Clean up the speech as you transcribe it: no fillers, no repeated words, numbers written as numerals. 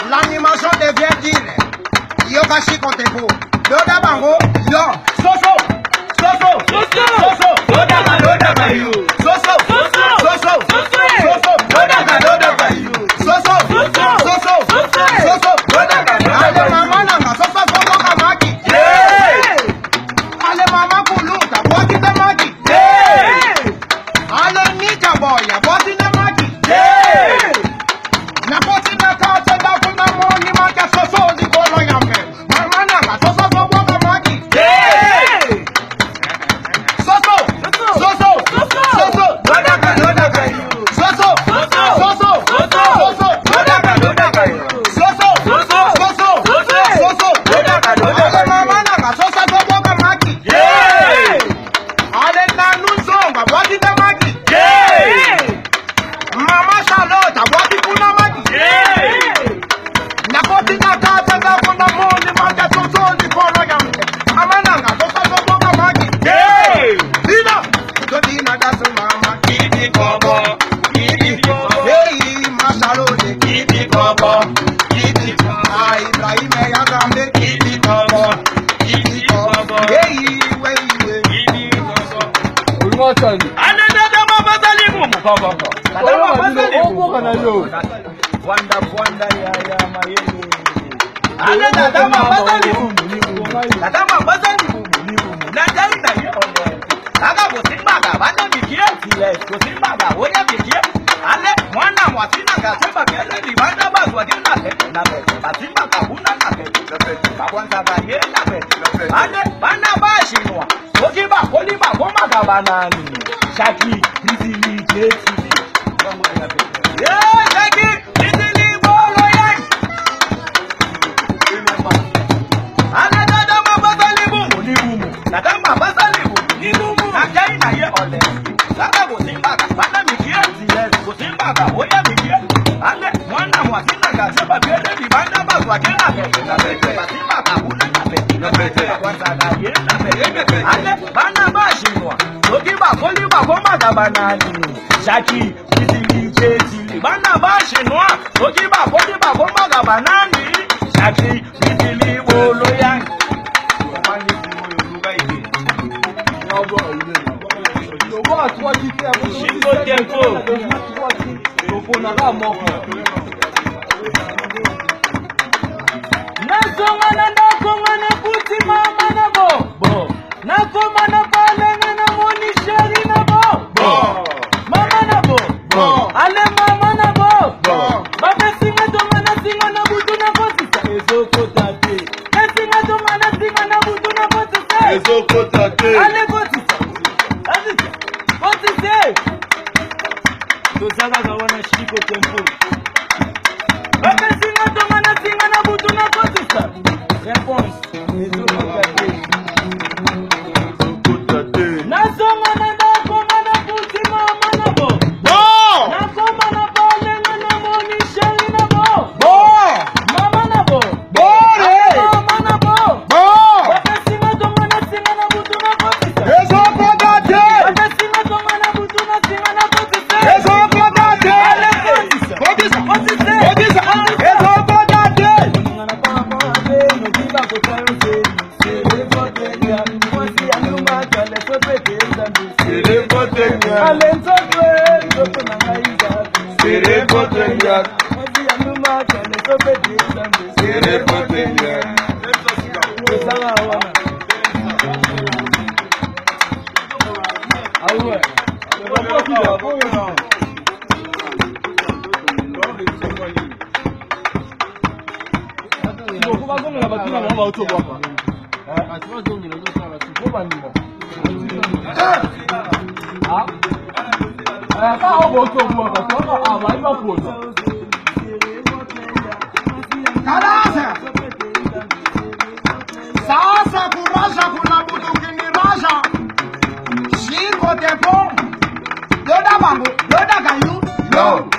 L'animation devient dire. Yo kashi kontepo. Yo dabango. Yo. Soso. Soso. Soso. Soso. Loda bayu. Soso. Soso. Soso. Soso. Loda bayu. Soso. Soso. Soso. Soso. Ale mama nanga soso soso kamaki. Ale mama kuluka. Boti tamaki. Ale nika boya. Boti tamaki. Na boti na kacha da kuna moni maka soso di kolo yambe. Mama nanga soso soso kamaki. Soso. Soso. Soso. Loda bayu. Soso. Soso. Soso. Loda bayu. Soso. Soso. Soso. Ale mama nanga soso soso kamaki. Ale nanu zonga boti tamaki. Mama Charlotte boti kuna maki. Na boti na kata na kuna moni maka soso di kolo yambe. Mama nanga soso soso kamaki. Dina. Dina dasu mama kidi kobo. Hey, Mashalode kidi kobo. Ai Ibrahim ya gambe kidi kobo. Hey, wey. Anadada mabazali mumu. Wanda ya mayele. Anadada mabazali mumu. Dada mabazali mumu. Najai na yo. Aga bosimbaga bana bikie. Bosimbaga wonya bikie. Ale mwana mwasina gasema kele ni banda bazwa dina na basimbaga huna na bakwanza gaye na ale bana bashinwa. Okiba koliba komaga banani. Shaki bizili jetili. Shaki bizili bolo yang. Anadada mabazali mumu ni mumu. Dada mabazali mumu ni mumu. Najai na ye ole. Saka bosimbaga bana mikie. Bosimbaga oya mikie. Ale mwana mwasina gasema kele ni banda bazwa dina basimbaga huna na bakwanza gaye na ale bana bashinwa. Okiba koliba komaga banani. Shaki bizili jetili. Bana bashinwa. Okiba koliba komaga banani. Shaki bizili bolo yang. Shingo tempo. Nasongana ndakongana kuti mama na bo. Nakomana palenge na moni sheri na bo. Mama na bo. Ale mama na bo. Baba singa tongana singa na butu na kosisa. Ezoko tate. Singa tongana singa na butu na kosisa. Ezoko tate. Ale kosisa. Azisa. Kosisa. Tozaka kawana shiko tempo. Sasa kurasha kuna butu kinirasha. Shiko tepo. Yoda bangu, yoda kayu. Yo.